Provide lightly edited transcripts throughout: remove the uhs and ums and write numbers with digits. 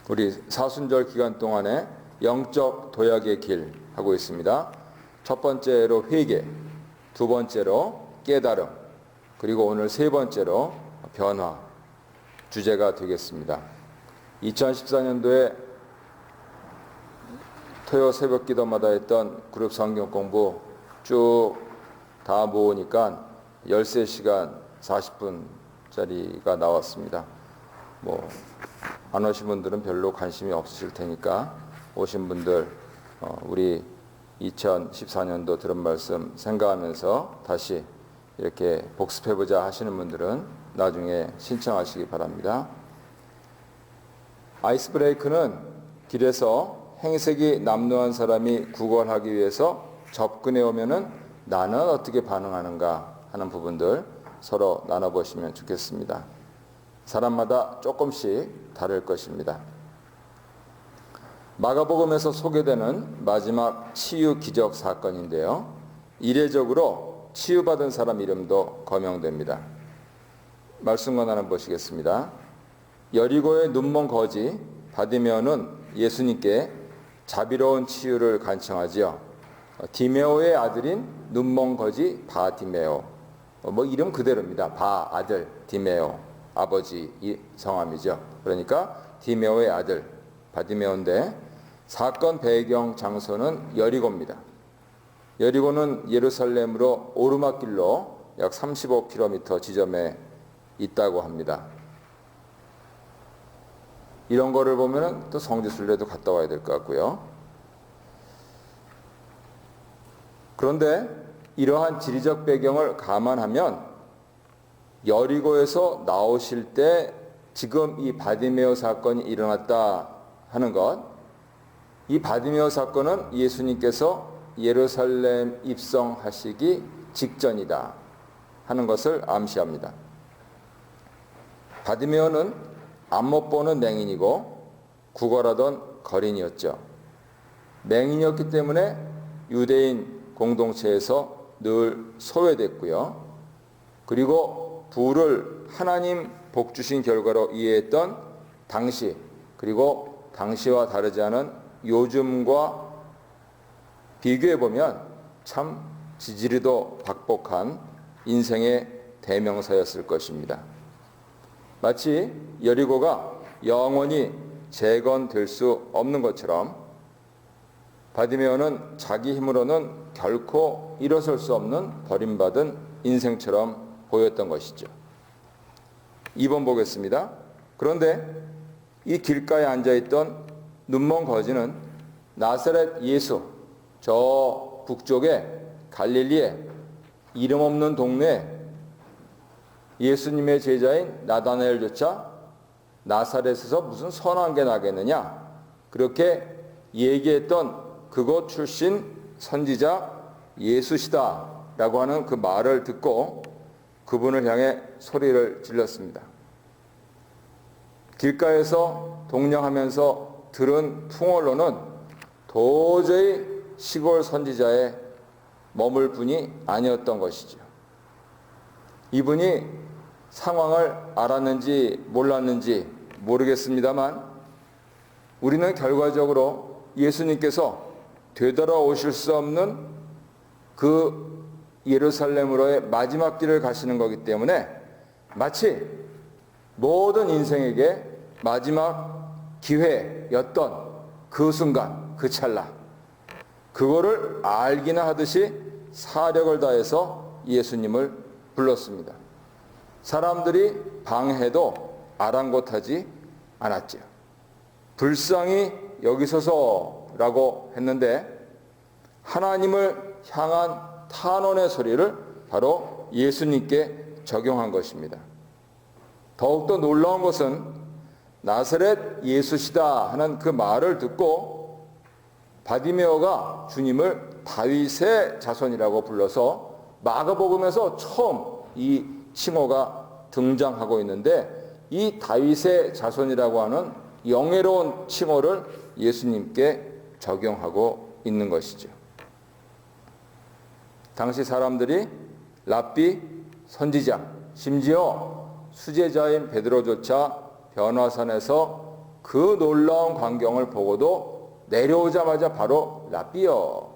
우리 사순절 기간 동안에 영적 도약의 길 하고 있습니다. 첫 번째로 회개, 두 번째로 깨달음, 그리고 오늘 세 번째로 변화 주제가 되겠습니다. 2014년도에 토요 새벽 기도마다 했던 그룹 성경 공부 쭉 다 모으니까 13시간 40분짜리가 나왔습니다. 안 오신 분들은 별로 관심이 없으실 테니까 오신 분들 우리 2014년도 들은 말씀 생각하면서 다시 이렇게 복습해보자 하시는 분들은 나중에 신청하시기 바랍니다. 아이스 브레이크는 길에서 행색이 남루한 사람이 구걸하기 위해서 접근해 오면은 나는 어떻게 반응하는가 하는 부분들 서로 나눠보시면 좋겠습니다. 사람마다 조금씩 다를 것입니다. 마가복음에서 소개되는 마지막 치유 기적 사건인데요. 이례적으로 치유받은 사람 이름도 거명됩니다. 말씀과 나눠 보시겠습니다. 여리고의 눈먼 거지 바디메오는 예수님께 자비로운 치유를 간청하지요. 디메오의 아들인 눈먼 거지 바디메오, 이름 그대로입니다. 아들 디메오, 아버지 이 성함이죠. 그러니까 디메오의 아들 바디메오인데 사건 배경 장소는 여리고입니다. 여리고는 예루살렘으로 오르막길로 약 35km 지점에 있다고 합니다. 이런 거를 보면 또 성지순례도 갔다 와야 될 것 같고요. 그런데 이러한 지리적 배경을 감안하면 여리고에서 나오실 때 지금 이 바디메오 사건이 일어났다 하는 것, 이 바디메오 사건은 예수님께서 예루살렘 입성하시기 직전이다 하는 것을 암시합니다. 바디메오는 앞 못 보는 맹인이고 구걸하던 거린이었죠. 맹인이었기 때문에 유대인 공동체에서 늘 소외됐고요. 그리고 부를 하나님 복 주신 결과로 이해했던 당시, 그리고 당시와 다르지 않은 요즘과 비교해보면 참 지지리도 박복한 인생의 대명사였을 것입니다. 마치 여리고가 영원히 재건될 수 없는 것처럼 바디메오는 자기 힘으로는 결코 일어설 수 없는 버림받은 인생처럼 보였던 것이죠. 2번 보겠습니다. 그런데 이 길가에 앉아있던 눈먼 거지는 나사렛 예수, 저 북쪽에 갈릴리에 이름 없는 동네에 예수님의 제자인 나다나엘조차 나사렛에서 무슨 선한 게 나겠느냐, 그렇게 얘기했던 그곳 출신 선지자 예수시다 라고 하는 그 말을 듣고 그분을 향해 소리를 질렀습니다. 길가에서 동냥하면서 들은 풍월로는 도저히 시골 선지자의 머물 분이 아니었던 것이죠. 이분이 상황을 알았는지 몰랐는지 모르겠습니다만 우리는 결과적으로 예수님께서 되돌아오실 수 없는 그 예루살렘으로의 마지막 길을 가시는 거기 때문에 마치 모든 인생에게 마지막 기회였던 그 순간, 그 찰나, 그거를 알기나 하듯이 사력을 다해서 예수님을 불렀습니다. 사람들이 방해도 아랑곳하지 않았죠. 불쌍히 여기소서라고 했는데 하나님을 향한 탄원의 소리를 바로 예수님께 적용한 것입니다. 더욱더 놀라운 것은 나사렛 예수시다 하는 그 말을 듣고 바디메오가 주님을 다윗의 자손이라고 불러서 마가복음에서 처음 이 칭호가 등장하고 있는데 이 다윗의 자손이라고 하는 영예로운 칭호를 예수님께 적용하고 있는 것이죠. 당시 사람들이 랍비, 선지자, 심지어 수제자인 베드로조차 변화산에서 그 놀라운 광경을 보고도 내려오자마자 바로 라삐어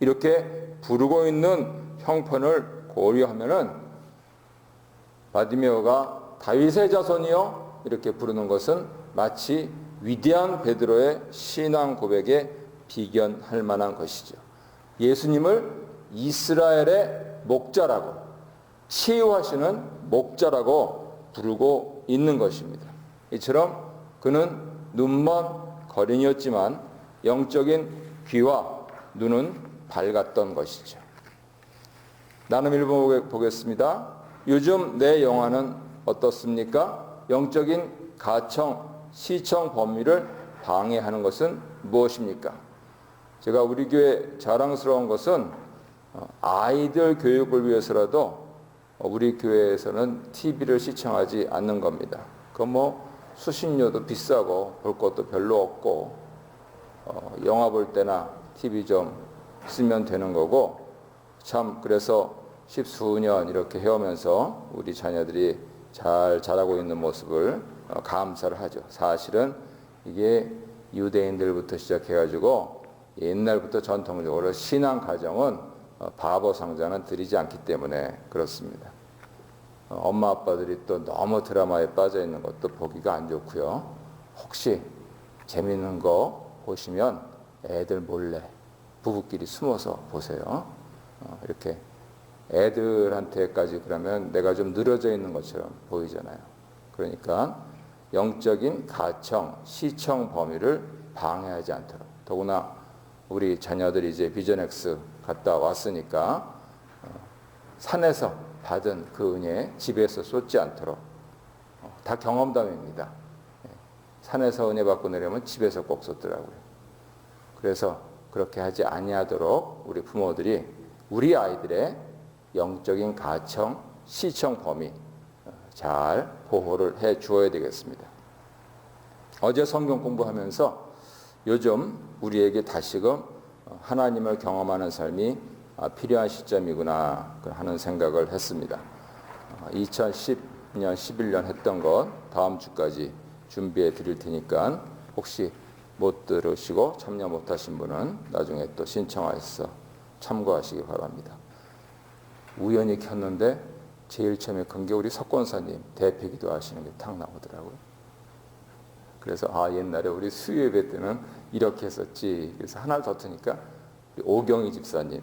이렇게 부르고 있는 형편을 고려하면은 바디메오가 다윗의 자손이여 이렇게 부르는 것은 마치 위대한 베드로의 신앙 고백에 비견할 만한 것이죠. 예수님을 이스라엘의 목자라고, 치유하시는 목자라고 부르고 있는 것입니다. 이처럼 그는 눈먼 거린이었지만 영적인 귀와 눈은 밝았던 것이죠. 나눔 1번 보겠습니다. 요즘 내 영화는 어떻습니까? 영적인 가청, 시청 범위를 방해하는 것은 무엇입니까? 제가 우리 교회 자랑스러운 것은 아이들 교육을 위해서라도 우리 교회에서는 TV를 시청하지 않는 겁니다. 그건 수신료도 비싸고 볼 것도 별로 없고 영화 볼 때나 TV 좀 쓰면 되는 거고, 참 그래서 십수년 이렇게 해오면서 우리 자녀들이 잘 자라고 있는 모습을 감사를 하죠. 사실은 이게 유대인들부터 시작해가지고 옛날부터 전통적으로 신앙 가정은 바보 상자는 드리지 않기 때문에 그렇습니다. 엄마 아빠들이 또 너무 드라마에 빠져 있는 것도 보기가 안 좋고요. 혹시 재밌는 거 보시면 애들 몰래 부부끼리 숨어서 보세요. 이렇게 애들한테까지 그러면 내가 좀 늘어져 있는 것처럼 보이잖아요. 그러니까 영적인 가청, 시청 범위를 방해하지 않도록, 더구나 우리 자녀들이 이제 비전엑스 갔다 왔으니까 산에서 받은 그 은혜 집에서 쏟지 않도록, 다 경험담입니다. 산에서 은혜 받고 내려면 집에서 꼭 쏟더라고요. 그래서 그렇게 하지 아니하도록 우리 부모들이 우리 아이들의 영적인 가청, 시청 범위 잘 보호를 해 주어야 되겠습니다. 어제 성경 공부하면서 요즘 우리에게 다시금 하나님을 경험하는 삶이 필요한 시점이구나 하는 생각을 했습니다. 2010년, 11년 했던 것 다음 주까지 준비해 드릴 테니까 혹시 못 들으시고 참여 못하신 분은 나중에 또 신청하셔서 참고하시기 바랍니다. 우연히 켰는데 제일 처음에 큰 게 우리 석권사님 대패기도 하시는 게 탁 나오더라고요. 그래서 옛날에 우리 수요예배 때는 이렇게 했었지. 그래서 하나를 더 트니까 우리 오경희 집사님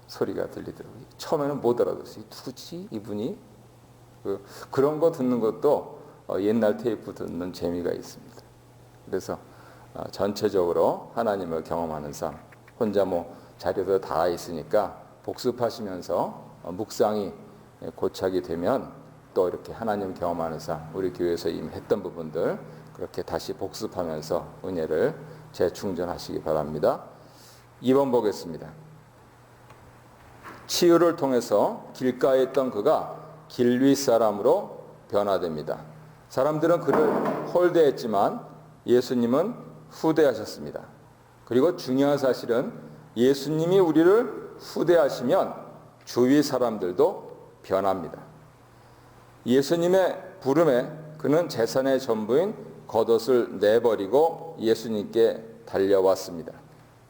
소리가 들리더라고요. 처음에는 못 알아들었어요. 누구지 이분이? 그런 거 듣는 것도 옛날 테이프 듣는 재미가 있습니다. 그래서 전체적으로 하나님을 경험하는 삶, 혼자 자료도 다 있으니까 복습하시면서 묵상이 고착이 되면 또 이렇게 하나님 경험하는 삶, 우리 교회에서 이미 했던 부분들 그렇게 다시 복습하면서 은혜를 재충전하시기 바랍니다. 2번 보겠습니다. 치유를 통해서 길가에 있던 그가 길 위 사람으로 변화됩니다. 사람들은 그를 홀대했지만 예수님은 후대하셨습니다. 그리고 중요한 사실은 예수님이 우리를 후대하시면 주위 사람들도 변합니다. 예수님의 부름에 그는 재산의 전부인 겉옷을 내버리고 예수님께 달려왔습니다.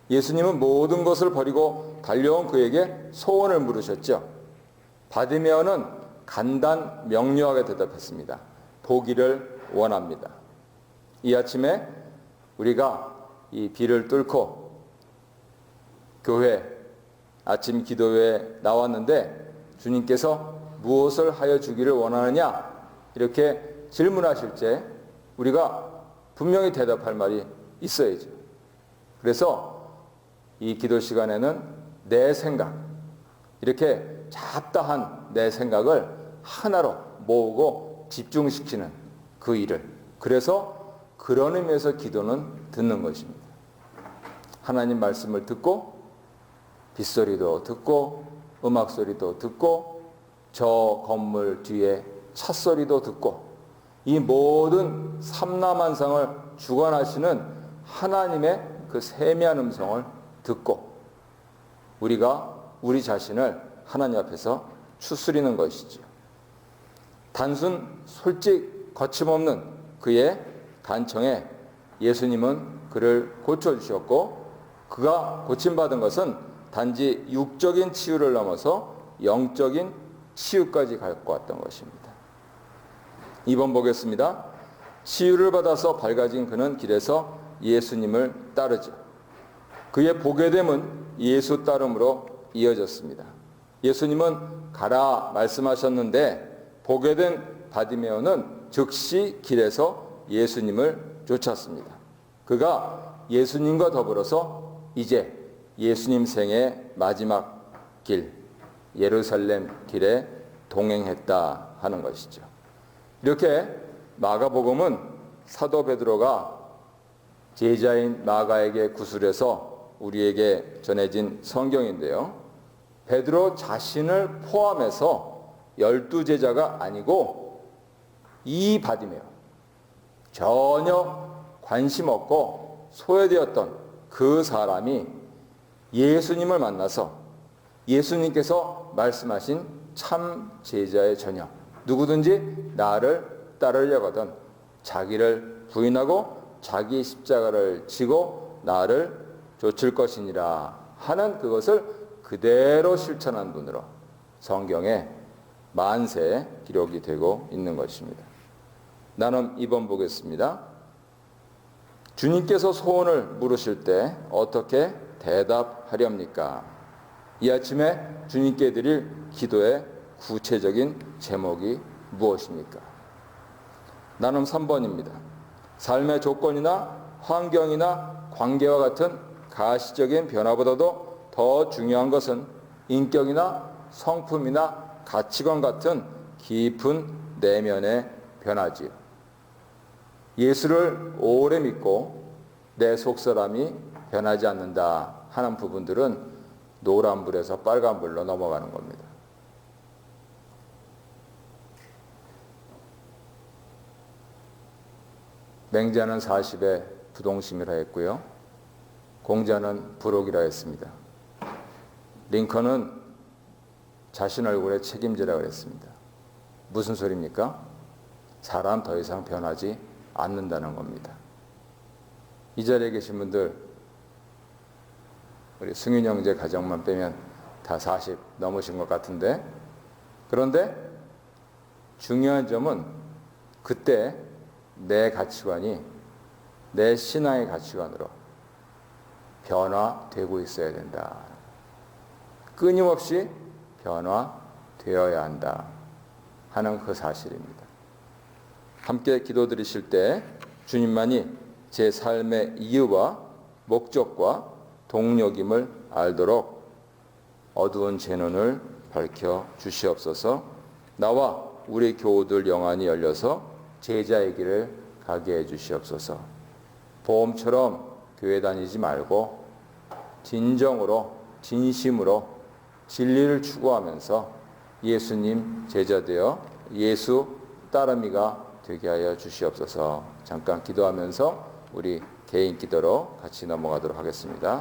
예수님은 모든 것을 버리고 달려온 그에게 소원을 물으셨죠. 바디메오는 간단 명료하게 대답했습니다. 보기를 원합니다. 이 아침에 우리가 이 비를 뚫고 교회 아침 기도회에 나왔는데 주님께서 무엇을 하여 주기를 원하느냐 이렇게 질문하실 때 우리가 분명히 대답할 말이 있어야죠. 그래서 이 기도 시간에는 내 생각, 이렇게 잡다한 내 생각을 하나로 모으고 집중시키는 그 일을, 그래서 그런 의미에서 기도는 듣는 것입니다. 하나님 말씀을 듣고 빗소리도 듣고 음악소리도 듣고 저 건물 뒤에 찻소리도 듣고 이 모든 삼라만상을 주관하시는 하나님의 그 세미한 음성을 듣고 우리가 우리 자신을 하나님 앞에서 추스리는 것이죠. 단순 솔직 거침없는 그의 간청에 예수님은 그를 고쳐주셨고, 그가 고침받은 것은 단지 육적인 치유를 넘어서 영적인 치유까지 갖고 왔던 것입니다. 2번 보겠습니다. 치유를 받아서 밝아진 그는 길에서 예수님을 따르죠. 그의 보게됨은 예수 따름으로 이어졌습니다. 예수님은 가라 말씀하셨는데 보게된 바디메오는 즉시 길에서 예수님을 쫓았습니다. 그가 예수님과 더불어서 이제 예수님 생의 마지막 길, 예루살렘 길에 동행했다 하는 것이죠. 이렇게 마가복음은 사도 베드로가 제자인 마가에게 구술해서 우리에게 전해진 성경인데요. 베드로 자신을 포함해서 12제자가 아니고 이 바디메오, 전혀 관심 없고 소외되었던 그 사람이 예수님을 만나서 예수님께서 말씀하신 참 제자의 전혀, 누구든지 나를 따르려거든 자기를 부인하고 자기 십자가를 지고 나를 좇을 것이니라 하는 그것을 그대로 실천한 분으로 성경에 만세 기록이 되고 있는 것입니다. 나는 2번 보겠습니다. 주님께서 소원을 물으실 때 어떻게 대답하렵니까? 이 아침에 주님께 드릴 기도의 구체적인 제목이 무엇입니까? 나는 3번입니다. 삶의 조건이나 환경이나 관계와 같은 가시적인 변화보다도 더 중요한 것은 인격이나 성품이나 가치관 같은 깊은 내면의 변화지요. 예수를 오래 믿고 내 속사람이 변하지 않는다 하는 부분들은 노란불에서 빨간불로 넘어가는 겁니다. 맹자는 40에 부동심이라 했고요. 공자는 불혹이라 했습니다. 링컨은 자신 얼굴에 책임지라 그랬습니다. 무슨 소리입니까? 사람 더 이상 변하지 않는다는 겁니다. 이 자리에 계신 분들, 우리 승윤 형제 가정만 빼면 다 40 넘으신 것 같은데, 그런데 중요한 점은 그때 내 가치관이 내 신앙의 가치관으로 변화되고 있어야 된다. 끊임없이 변화되어야 한다 하는 그 사실입니다. 함께 기도드리실 때 주님만이 제 삶의 이유와 목적과 동력임을 알도록 어두운 제 눈을 밝혀 주시옵소서. 나와 우리 교우들 영안이 열려서 제자의 길을 가게 해 주시옵소서. 보험처럼 교회 다니지 말고 진정으로 진심으로 진리를 추구하면서 예수님 제자 되어 예수 따르미가 되게 하여 주시옵소서. 잠깐 기도하면서 우리 개인 기도로 같이 넘어가도록 하겠습니다.